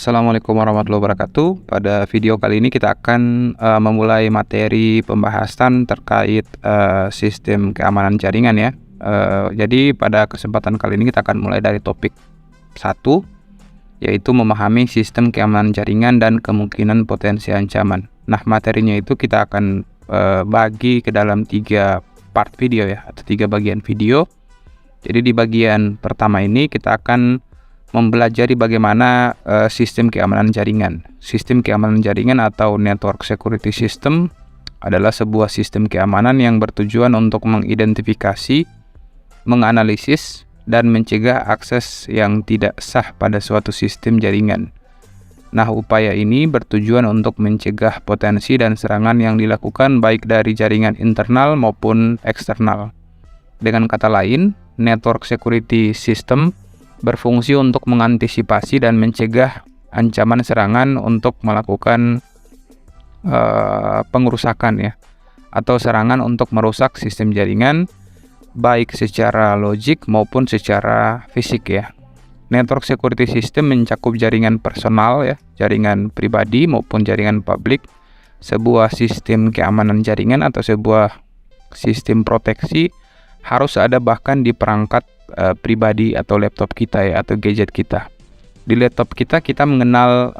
Assalamualaikum warahmatullahi wabarakatuh. Pada video kali ini kita akan memulai materi pembahasan terkait sistem keamanan jaringan ya. Jadi pada kesempatan kali ini kita akan mulai dari topik 1, yaitu memahami sistem keamanan jaringan dan kemungkinan potensi ancaman. Nah, materinya itu kita akan bagi ke dalam 3 part video ya, atau 3 bagian video. Jadi di bagian pertama ini kita akan mempelajari bagaimana sistem keamanan jaringan. Sistem keamanan jaringan atau network security system adalah sebuah sistem keamanan yang bertujuan untuk mengidentifikasi, menganalisis, dan mencegah akses yang tidak sah pada suatu sistem jaringan. Nah, upaya ini bertujuan untuk mencegah potensi dan serangan yang dilakukan baik dari jaringan internal maupun eksternal. Dengan kata lain, network security system berfungsi untuk mengantisipasi dan mencegah ancaman serangan untuk melakukan pengerusakan ya, atau serangan untuk merusak sistem jaringan baik secara logik maupun secara fisik ya. Network security system mencakup jaringan personal ya, jaringan pribadi maupun jaringan publik. Sebuah sistem keamanan jaringan atau sebuah sistem proteksi harus ada bahkan di perangkat pribadi atau laptop kita ya, atau gadget kita. Di laptop kita mengenal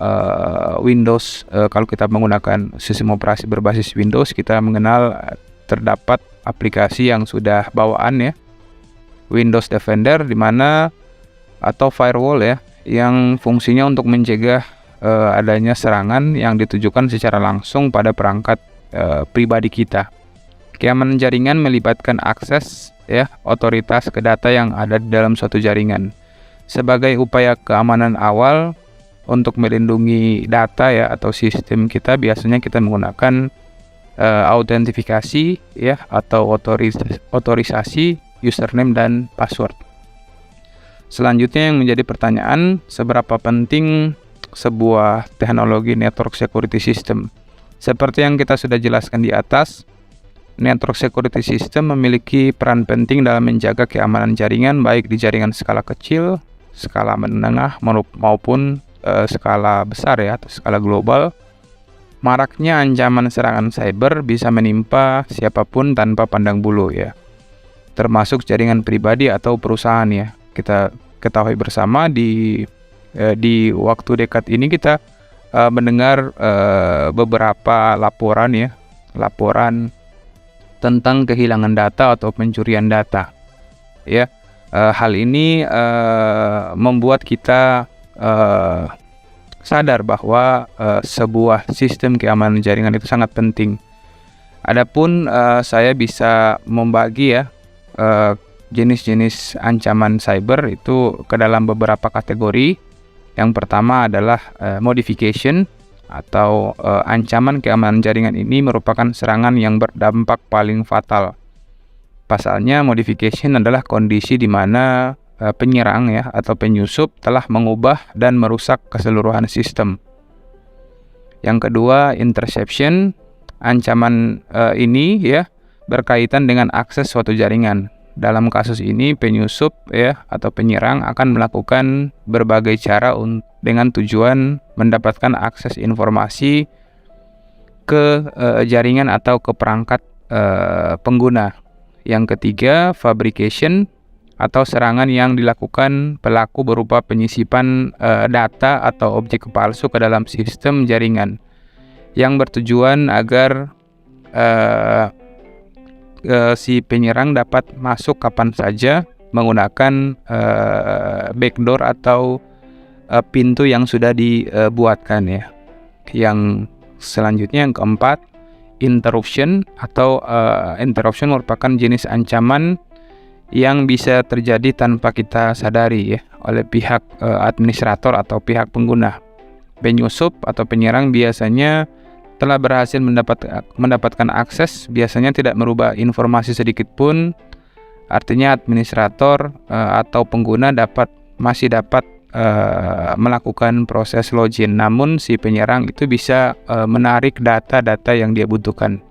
Windows. Kalau kita menggunakan sistem operasi berbasis Windows, kita mengenal terdapat aplikasi yang sudah bawaan ya, Windows Defender, di mana atau firewall ya, yang fungsinya untuk mencegah adanya serangan yang ditujukan secara langsung pada perangkat pribadi kita. Keamanan jaringan melibatkan akses ya, otoritas ke data yang ada di dalam suatu jaringan. Sebagai upaya keamanan awal untuk melindungi data ya, atau sistem kita, biasanya kita menggunakan autentifikasi ya, atau otorisasi username dan password. Selanjutnya yang menjadi pertanyaan, seberapa penting sebuah teknologi network security system? Seperti yang kita sudah jelaskan di atas, network security system memiliki peran penting dalam menjaga keamanan jaringan baik di jaringan skala kecil, skala menengah maupun skala besar ya, atau skala global. Maraknya ancaman serangan cyber bisa menimpa siapapun tanpa pandang bulu ya, termasuk jaringan pribadi atau perusahaan ya. Kita ketahui bersama di waktu dekat ini kita mendengar beberapa laporan tentang kehilangan data atau pencurian data ya. Hal ini membuat kita sadar bahwa sebuah sistem keamanan jaringan itu sangat penting. Adapun saya bisa membagi ya jenis-jenis ancaman cyber itu ke dalam beberapa kategori. Yang pertama adalah modification, atau ancaman keamanan jaringan ini merupakan serangan yang berdampak paling fatal. Pasalnya, modification adalah kondisi di mana penyerang ya, atau penyusup telah mengubah dan merusak keseluruhan sistem. Yang kedua, interception. Ancaman ini ya berkaitan dengan akses suatu jaringan. Dalam kasus ini, penyusup ya, atau penyerang akan melakukan berbagai cara dengan tujuan mendapatkan akses informasi ke jaringan atau ke perangkat pengguna. Yang ketiga, fabrication, atau serangan yang dilakukan pelaku berupa penyisipan data atau objek palsu ke dalam sistem jaringan yang bertujuan agar si penyerang dapat masuk kapan saja menggunakan backdoor atau pintu yang sudah dibuatkan ya. Yang selanjutnya, yang keempat, interruption, atau interruption merupakan jenis ancaman yang bisa terjadi tanpa kita sadari ya, oleh pihak administrator atau pihak pengguna. Penyusup atau penyerang biasanya telah berhasil mendapatkan akses, biasanya tidak merubah informasi sedikit pun. Artinya administrator atau pengguna masih dapat melakukan proses login, namun si penyerang itu bisa menarik data-data yang dia butuhkan.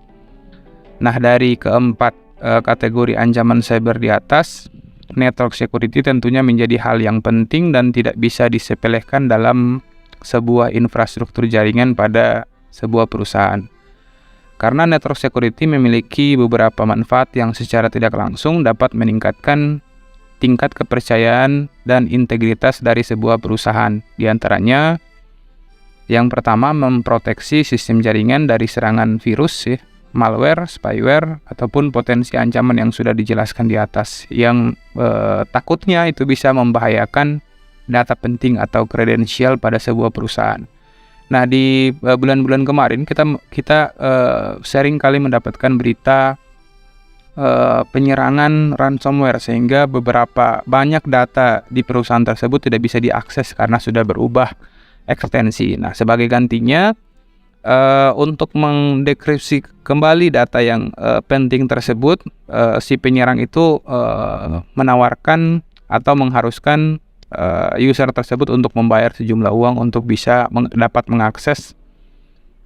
Nah, dari keempat kategori ancaman cyber di atas, network security tentunya menjadi hal yang penting dan tidak bisa disepelekan dalam sebuah infrastruktur jaringan pada sebuah perusahaan. Karena network security memiliki beberapa manfaat yang secara tidak langsung dapat meningkatkan tingkat kepercayaan dan integritas dari sebuah perusahaan. Di antaranya, yang pertama, memproteksi sistem jaringan dari serangan virus, malware, spyware, ataupun potensi ancaman yang sudah dijelaskan di atas, yang takutnya itu bisa membahayakan data penting atau kredensial pada sebuah perusahaan. Nah, di bulan-bulan kemarin kita sering kali mendapatkan berita penyerangan ransomware, sehingga beberapa banyak data di perusahaan tersebut tidak bisa diakses karena sudah berubah ekstensi. Nah, sebagai gantinya, untuk mendekripsi kembali data yang penting tersebut, si penyerang itu menawarkan atau mengharuskan user tersebut untuk membayar sejumlah uang untuk bisa dapat mengakses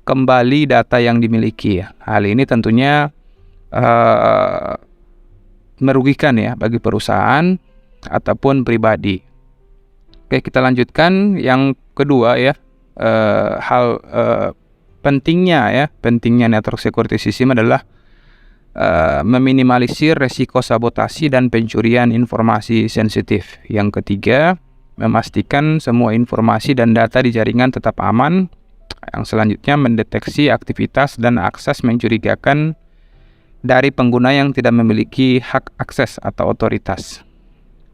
kembali data yang dimiliki. Hal ini tentunya merugikan ya bagi perusahaan ataupun pribadi. Oke, kita lanjutkan. Yang kedua ya, pentingnya network security system adalah meminimalisir resiko sabotasi dan pencurian informasi sensitif. Yang ketiga, memastikan semua informasi dan data di jaringan tetap aman. Yang selanjutnya, mendeteksi aktivitas dan akses mencurigakan dari pengguna yang tidak memiliki hak akses atau otoritas.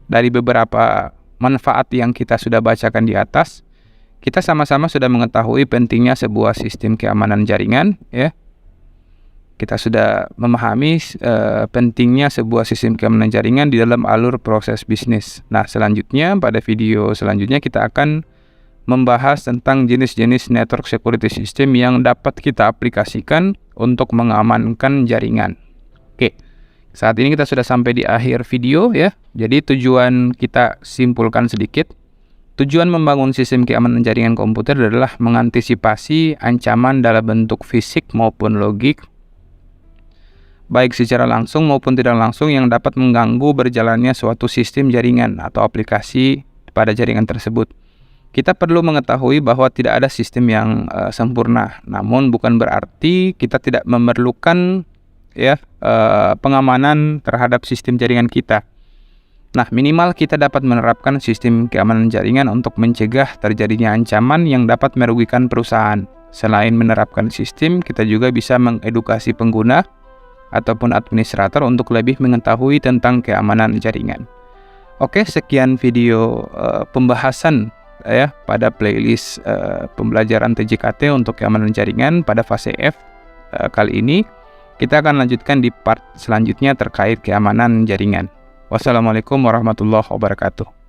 Dari beberapa manfaat yang kita sudah bacakan di atas, kita sama-sama sudah mengetahui pentingnya sebuah sistem keamanan jaringan, ya. Kita sudah memahami pentingnya sebuah sistem keamanan jaringan di dalam alur proses bisnis. Nah, selanjutnya pada video selanjutnya kita akan membahas tentang jenis-jenis network security system yang dapat kita aplikasikan untuk mengamankan jaringan. Oke, saat ini kita sudah sampai di akhir video ya. Jadi tujuan kita simpulkan sedikit. Tujuan membangun sistem keamanan jaringan komputer adalah mengantisipasi ancaman dalam bentuk fisik maupun logik, baik secara langsung maupun tidak langsung, yang dapat mengganggu berjalannya suatu sistem jaringan atau aplikasi pada jaringan tersebut. Kita perlu mengetahui bahwa tidak ada sistem yang sempurna, namun bukan berarti kita tidak memerlukan pengamanan terhadap sistem jaringan kita. Nah, minimal kita dapat menerapkan sistem keamanan jaringan untuk mencegah terjadinya ancaman yang dapat merugikan perusahaan. Selain menerapkan sistem, kita juga bisa mengedukasi pengguna ataupun administrator untuk lebih mengetahui tentang keamanan jaringan. Oke, sekian video pembahasan ya pada playlist pembelajaran TJKT untuk keamanan jaringan pada fase F kali ini. Kita akan lanjutkan di part selanjutnya terkait keamanan jaringan. Wassalamualaikum warahmatullahi wabarakatuh.